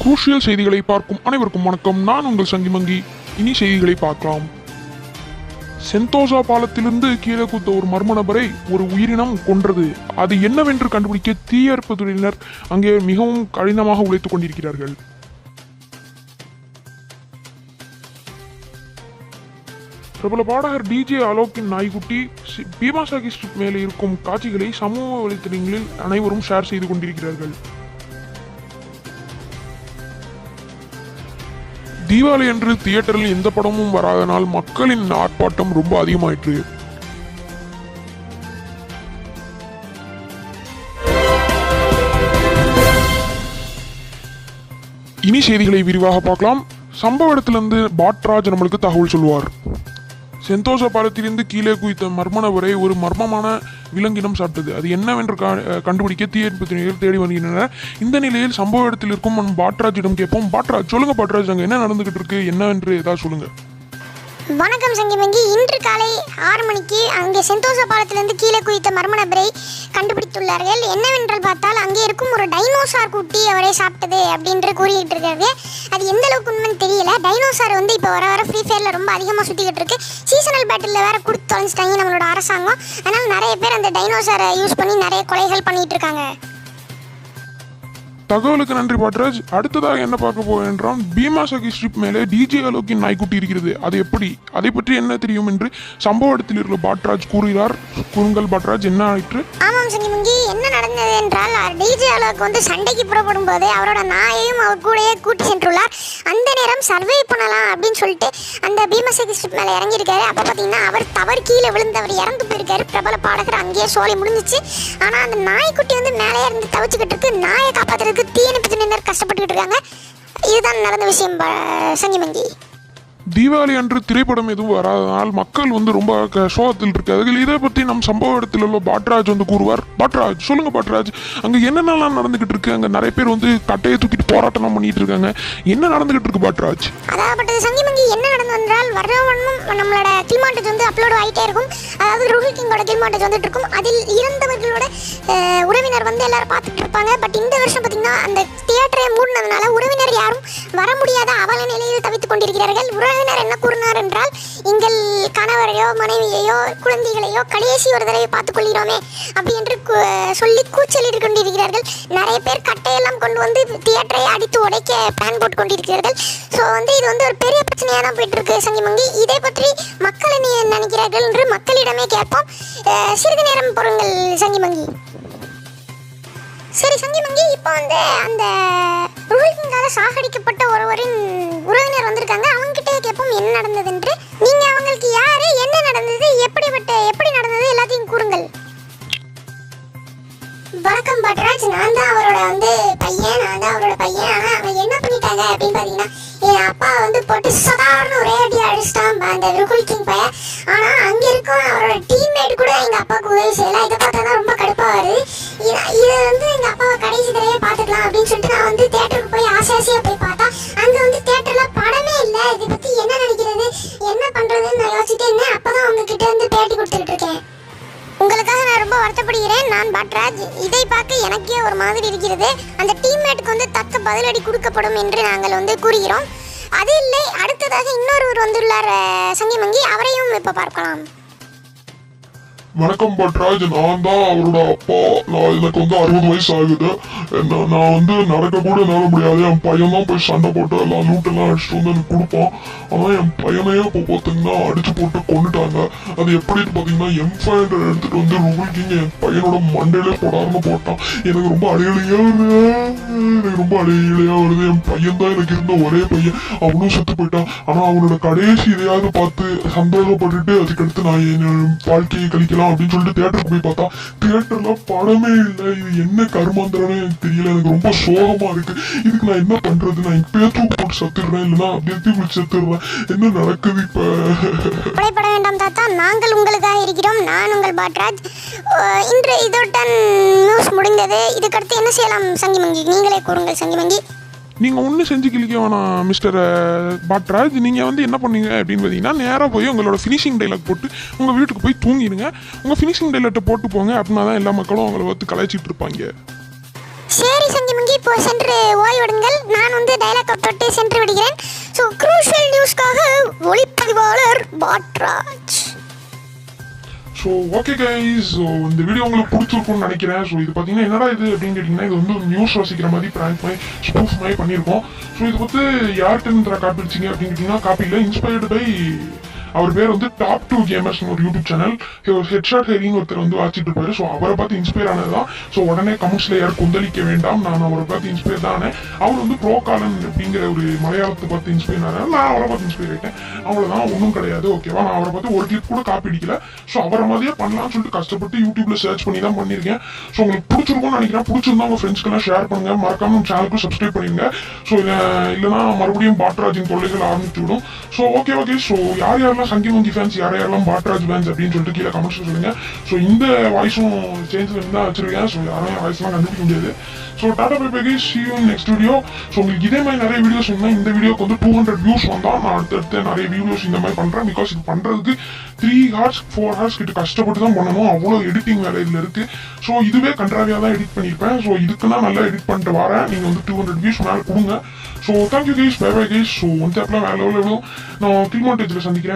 Crucial செய்திகளை பார்க்கும் அனைவருக்கும் வணக்கம். நான் உங்கள் சங்கிமங்கி. இனி செய்திகளை பார்க்கலாம். சென்தோசா பாலத்திலிருந்து கீழே குத்த ஒரு மர்ம நபரை ஒரு உயிரினம் கொன்றது. அது என்னவென்று கண்டுபிடிக்க தீயணைப்புத் துறையினர் அங்கே மிகவும் கடினமாக உழைத்துக் கொண்டிருக்கிறார்கள். பிரபல பாடகர் டிஜே அலோக்கின் நாய்க்குட்டி பீமாசாகி ஸ்ட்ரிப் மேலே இருக்கும் காட்சிகளை சமூக வலைத்தளங்களில் அனைவரும் ஷேர் செய்து கொண்டிருக்கிறார்கள். தீபாவளி அன்று தியேட்டரில் எந்த படமும் வராதனால் மக்களின் ஆர்ப்பாட்டம் ரொம்ப அதிகமாயிற்று. இனி செய்திகளை விரிவாக பார்க்கலாம். சம்பவ இடத்திலிருந்து பாட்ராஜ் நம்மளுக்கு தகவல் சொல்வார். சென்தோசா பாலத்திலிருந்து கீழே குதித்த மர்ம நபரை ஒரு மர்மமான விலங்கினம் சாப்பிட்டது. அது என்னவென்று கண்டுபிடிக்க தீயணைப்புத்துறையினர் தேடி வருகின்றனர். இந்த நிலையில் சம்பவ இடத்தில் இருக்கும் பாட்ராஜிடம் கேட்போம். பாட்ராஜ், சொல்லுங்க பாட்ராஜ், அங்கே என்ன நடந்துகிட்டு இருக்கு, என்னவென்று ஏதாவது சொல்லுங்க. வணக்கம் சங்கிமங்கி. இன்று காலை 6 மணிக்கு அங்கே சென்தோசா பாலத்திலிருந்து கீழே குதித்த மர்ம நபரை கண்டுபிடித்துள்ளார்கள். என்னவென்றால் பார்த்தால் அங்கே இருக்கும் ஒரு டைனோசார் குட்டி அவரை சாப்பிட்டது அப்படின்று கூறிட்டு இருக்காரு. அது எந்த அளவுக்கு உண்மைன்னு தெரியல. டைனோசார் இப்போ வர ஃப்ரீ ஃபயரில் ரொம்ப அதிகமாக சுற்றிக்கிட்டு இருக்கு. சீசனல் பேட்டில் வேற கொடுத்து தொலைஞ்சிட்டாங்க நம்மளோட அரசாங்கம். அதனால் நிறைய பேர் அந்த டைனோசாரை யூஸ் பண்ணி நிறைய கொலைகள் பண்ணிட்டு இருக்காங்க. தகவலுக்கு நன்றி பாட்ராஜ். அடுத்ததாக என்ன பார்க்க போவோம் என்றால், பீமாசாகி ஸ்ட்ரிப் மேலே டிஜே அலோக்கின் நாய்க்குட்டி இருக்கிறது. அது எப்படி, அதை பற்றி என்ன தெரியும் என்று சம்பவ இடத்தில் இருக்கிற பாட்ராஜ் கூறுகிறார். கூறுங்கள் பாட்ராஜ், என்ன ஆயிற்று? ஆமாம் சங்கிமங்கி, என்ன நடந்தது என்றால் டிஜே அலோக் சண்டைக்கு புறப்படும் போது அவரோட நாயையும் அவர் கூடயே கூட்டி சென்றுள்ளார். அந்த நேரம் சர்வே பண்ணலாம் அப்படின்னு சொல்லிட்டு அந்த பீமாசாகி ஸ்ட்ரிப் மேலே இறங்கியிருக்காரு. அப்போ பார்த்தீங்கன்னா அவர் தவறு கீழே விழுந்தவர் இறந்து போயிருக்காரு. பிரபல பாடகர் அங்கேயே சோலை முடிஞ்சிச்சு. ஆனால் அந்த நாய்க்குட்டி மேலே இருந்து தவிச்சுக்கிட்டு இருக்கு. நாயை காப்பாற்றுறதுக்கு தீயணைப்புத்துறையினர் கஷ்டப்பட்டுக்கிட்டு இருக்காங்க. இதுதான் நடந்த விஷயம் சங்கிமங்கி. தீபாவளி அன்று திரைப்படம் எதுவும் வராதனால் மக்கள் ரொம்ப சோகத்தில் இருக்கார்கள். இதை பற்றி நம் சம்பவ இடத்தில் உள்ள பாட்ராஜ் கூறுவார். பாட்ராஜ், சொல்லுங்க பாட்ராஜ், அங்க என்னென்னலாம் நடந்துகிட்டு இருக்கு? அங்க நிறைய பேர் கட்டையை தூக்கிட்டு போராட்டம் பண்ணிட்டு இருக்காங்க. என்ன நடந்துகிட்டு இருக்கு பாட்ராஜ்? அதாவது சங்கிமங்கி, என்ன நடந்தது என்றால் வரவண்ணும் நம்மளோட கில்மாண்டேஜ் அப்லோட் ஆகிட்டே இருக்கும். அதாவது ரூஹில் கிங்கோட கில்மாண்டேஜ் வந்துட்டு இருக்கும். அதில் இறந்தவர்களோட உறவினர் எல்லாரும் பார்த்துட்டு இருப்பாங்க. பட் இந்த வருஷம் பார்த்தீங்கன்னா அந்த தியேட்டரை மூடினதுனால உறவினர் யாரும் வர முடியாத அவல நிலையில் தவித்துக் கொண்டிருக்கிறார்கள். உறவினர் என்ன கூறினார் என்றால், எங்கள் கணவரையோ மனைவியையோ குழந்தைகளையோ கடைசி ஒரு தடவை பார்த்துக் கொள்கிறோமே அப்படி என்று சொல்லி கூச்சலிட்டு கொண்டிருக்கிறார்கள். நிறைய பேர் கட்டையெல்லாம் கொண்டு தியேட்டரை அடித்து உடைக்க பிளான் போட்டு கொண்டிருக்கிறார்கள். ஸோ இது ஒரு பெரிய பிரச்சனையாக தான் போயிட்டு இருக்கு சங்கிமங்கி. இதை பற்றி மக்கள் என்ன நினைக்கிறார்கள் என்று மக்களிடமே கேட்போம். சிறிது நேரம் பொறுங்கள் சங்கிமங்கி. சரி சங்கிமங்கி, இப்போ அந்த ரூஹிங்காக சாகடிக்கப்பட்ட ஒருவரின் உறவினர் வந்திருக்காங்க. அவங்ககிட்டே கேட்போம் என்ன நடந்தது என்று. நீங்க அவங்களுக்கு யாரு, என்ன நடந்தது, எப்படி நடந்தது எல்லாத்தையும் கூறுங்கள். வணக்கம் பட்ராஜ், நான் தான் அவரோட பையன். ஆனா அவன் என்ன பண்ணிட்டாங்க அப்படின்னு பாத்தீங்கன்னா, என் அப்பா போட்டு சாதாரண ஒரே அடி அடிச்சிட்டான் அந்த ரூஹில் கிங் பையன். ஆனா அங்க இருக்கும் அவரோட டீம்மேட் கூட எங்க அப்பாவுக்கு உதவி செய்யலாம். இதை பார்த்தா ரொம்ப கடுப்பா வருது. இது எங்க அப்பாவை கடைசி தடவை பார்த்துக்கலாம் அப்படின்னு சொல்லிட்டு நான் தியேட்டருக்கு போய் ஆசையா போய் பார்த்தா அங்க தியேட்டர்ல படமே இல்லை. இதை பத்தி என்ன நினைக்கிறது, என்ன பண்றதுன்னு நான் யோசிச்சுட்டே இருந்தேன். அப்பதான் உங்ககிட்ட பேட்டி கொடுத்துட்டு இருக்கேன். உங்களுக்காக நான் ரொம்ப வருத்தப்படுகிறேன். நான் பாட்ராஜ். இதை பார்க்க எனக்கே ஒரு மாதிரி இருக்கிறது. அந்த டீம்மேட்டுக்கு தக்க பதிலடி கொடுக்கப்படும் என்று நாங்கள் கூறுகிறோம். அது இல்லை, அடுத்ததாக இன்னொருவர் வந்துள்ளார் சங்கிமங்கி. அவரையும் இப்ப பார்க்கலாம். வணக்கம் பட்ராஜ், நான் தான் அவரோட அப்பா. எனக்கு 60 வயசு ஆகுது. நான் நடக்க கூட என்னால முடியாது. என் பையன் தான் போய் சண்டை போட்டு எல்லாம் லூட்டெல்லாம் அடிச்சுட்டு எனக்கு கொடுப்பான். ஆனால் என் பையனையே இப்போ பார்த்தீங்கன்னா அடிச்சு போட்டு கொண்டுட்டாங்க. அது எப்படின்னு பார்த்தீங்கன்னா M500 எடுத்துட்டு ரூஹில் கிங் என் பையனோட மண்டையிலே போடாருன்னு போட்டான். எனக்கு ரொம்ப அழியலையா வருது. என் பையன் தான் எனக்கு இருந்த ஒரே பையன், அவனும் செத்து போயிட்டான். ஆனால் அவனோட கடைசி இதையாவது பார்த்து சந்தோஷப்பட்டுட்டு அதுக்கடுத்து நான் என் வாழ்க்கையை கழிக்கலாம் அப்படின்னு சொல்லிட்டு தியேட்டருக்கு போய் பார்த்தா தியேட்டர்ல படமே இல்லை. இது என்ன கருமாந்திரமே எனக்கு தெரியல. எனக்கு ரொம்ப சோகமா இருக்கு. இதுக்கு நான் என்ன பண்றது? நான் இப்பயே தூக்கு போட்டு சத்துடுறேன், இல்லைன்னா அப்படியே செத்துடுறேன். என்ன நடக்குது இப்ப? பயப்பட வேண்டாம் தாத்தா, நாங்கள் உங்களுக்காக இருக்கிறோம். நான் உங்கள் பாட்ராஜ். இன்று இதோடன் நியூஸ் முடிந்தது. இதுக்கடுத்து என்ன செய்யலாம் சங்கிமங்கி, நீங்களே கூறுங்கள் சங்கிமங்கி. நீங்கள் ஒன்றும் செஞ்சு கிளிக்க வேணாம் மிஸ்டர் பாட்ராஜ். நீங்கள் என்ன பண்ணீங்க அப்படின்னு பார்த்தீங்கன்னா, நேராக போய் உங்களோட ஃபினிஷிங் டைலாக் போட்டு உங்கள் வீட்டுக்கு போய் தூங்கிடுங்க. உங்கள் ஃபினிஷிங் டைலாக்டை போட்டு போங்க. அப்படின்னா தான் எல்லா மக்களும் அவங்கள கலாய்ச்சிட்டு இருப்பாங்க. சரி சங்கிமுங்கி, இப்போ சென்று ஓய்வெடுங்கள். நான் வந்து டைலாக் தொட்டு சென்று விடுகிறேன். ஸோ க்ரூஷியல் நியூஸ்க்காக ஒளிப்பதிவாளர் பாட்ராஜ். ஸோ ஓகே கைஸ், ஸோ இந்த வீடியோ உங்களுக்கு பிடிச்சிருக்கும்னு நினைக்கிறேன். ஸோ இது பார்த்தீங்கன்னா என்னடா இது அப்படின்னு கேட்டிங்கன்னா, இது வந்து நியூஸ் வாசிக்கிற மாதிரி ப்ராங்க் மாதிரி ஸ்பூஃப் மாதிரி பண்ணியிருக்கோம். ஸோ இது வந்து யார்கிட்ட காப்பி அடிச்சிங்க அப்படின்னு கேட்டிங்கன்னா, காப்பி இல்லை, இன்ஸ்பயர்டு பை அவர் பேர் வந்து டாப் 2 கேமர்ஸ் ஒரு யூடியூப் சேனல். ஹெட்ஷாட் ஹெரின்னு ஒருத்தர் வந்து வாசிட்டு இருப்பாரு. ஸோ அவரை பார்த்து இன்ஸ்பயர் ஆனதுதான். ஸோ உடனே கமெண்ட்ஸ்ல யாரும் கொந்தளிக்க வேண்டாம், நான் அவரை பார்த்து இன்ஸ்பயர் தான் ஆனேன். அவர் வந்து ப்ரோ காலன் அப்படிங்கிற ஒரு மலையாளத்தை பார்த்து இன்ஸ்பயர் ஆனார். நான் அவரை பார்த்து இன்ஸ்பயர் ஆயிட்டேன். அவ்வளோதான், ஒன்றும் கிடையாது. ஓகேவா, நான் அவரை பார்த்து ஒரு கிளிப் கூட காப்பி அடிக்கல. ஸோ அவரை மாதிரியே பண்ணலாம்னு சொல்லிட்டு கஷ்டப்பட்டு யூடியூப்ல சர்ச் பண்ணி தான் பண்ணியிருக்கேன். ஸோ உங்களுக்கு பிடிச்சிருக்கும்னு நினைக்கிறேன். பிடிச்சிருந்தா உங்க ஃப்ரெண்ட்ஸ்க்கெல்லாம் ஷேர் பண்ணுங்க, மறக்காம சேனலுக்கு சப்ஸ்கிரைப் பண்ணிருங்க. ஸோ இல்லைன்னா மறுபடியும் பாட்ராஜின் தொல்லைகள் ஆரம்பிச்சு விடும். ஸோ ஓகே, ஸோ யாரெல்லாம் சங்கிமுங்கி ஃபேன்ஸ், யாரெல்லாம் பாட்ராஜ் ஃபேன்ஸ் அப்படின்னு சொல்லிட்டு கீழே கமெண்ட்ஸ் சொல்லுங்க. ஸோ இந்த வாய்ஸும் சேஞ்ச் பண்ணி தான் வச்சிருக்கேன். ஸோ யாரும் என் வாய்ஸ்லாம் கண்டுபிடிக்க முடியாது. So tata bye bye guys, see you in next video. So உங்களுக்கு இதே மாதிரி நிறைய வீடியோஸ் இருந்தால் இந்த வீடியோக்கு வந்து 200 வியூஸ் வந்தால் நான் அடுத்தடுத்து நிறைய வீடியோஸ் இந்த மாதிரி பண்ணுறேன். பிகாஸ் இது பண்ணுறதுக்கு 3 hours 4 hours கிட்ட கஷ்டப்பட்டு தான் பண்ணணும். அவ்வளோ எடிட்டிங் வேலை இதில் இருக்கு. ஸோ இதுவே கண்ட்ராவியாக தான் எடிட் பண்ணியிருப்பேன். ஸோ இதுக்கு தான் நல்லா எடிட் பண்ணிட்டு வரேன். நீங்கள் வந்து 200 வியூஸ் மேலே கொடுங்க. So thank you guys, bye bye guys. So வந்து அப்பெல்லாம் வேலை எவ்வளோ நான் கில்மாண்டேஜில் சந்திக்கிறேன்.